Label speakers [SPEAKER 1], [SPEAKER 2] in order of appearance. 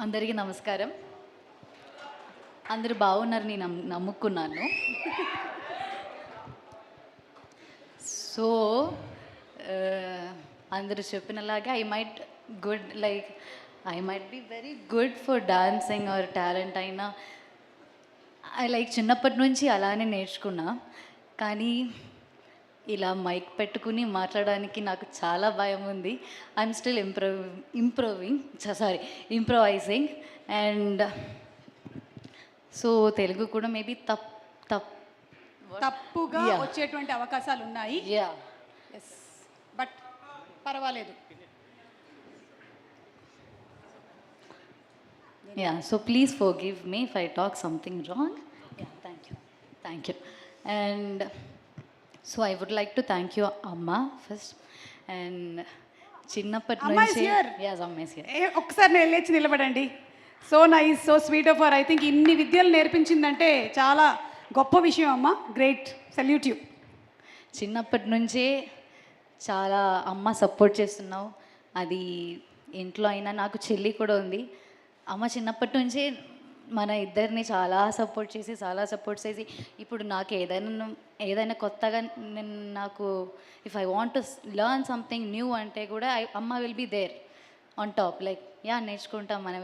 [SPEAKER 1] అందరికీ నమస్కారం. అందరూ బాగున్నారని నమ్ముకున్నాను. సో, అందరూ చెప్పినలాగా I might be very good for dancing or talent అయినా చిన్నప్పటి నుంచి అలానే నేర్చుకున్నా. కానీ ఇలా మైక్ పెట్టుకుని మాట్లాడడానికి నాకు చాలా భయం ఉంది. I'm still improvising. And so Telugu కూడా మేబీ
[SPEAKER 2] తప్పుగా వచ్చేటువంటి అవకాశాలు ఉన్నాయి. ఎస్, బట్ పర్వాలేదు.
[SPEAKER 1] So please forgive me if I talk something wrong. Thank you. And so I would like to thank you, Amma, first. And చిన్నప్పటి నుంచి
[SPEAKER 2] ఒక్కసారి నేను లేచి నిలబడండి. So nice, so sweet of her. I think ఇన్ని విద్యలు నేర్పించిందంటే చాలా గొప్ప విషయం అమ్మ. Great, salute you.
[SPEAKER 1] చిన్నప్పటి నుంచే చాలా అమ్మ సపోర్ట్ చేస్తున్నావు. అది ఇంట్లో అయినా, నాకు చెల్లి కూడా ఉంది. అమ్మ చిన్నప్పటి నుంచే మన ఇద్దరిని చాలా సపోర్ట్ చేసి ఇప్పుడు నాకు ఏదైనా కొత్తగా నాకు if I want to learn something new అంటే కూడా అమ్మ will be there on top. నేర్చుకుంటాం మనం.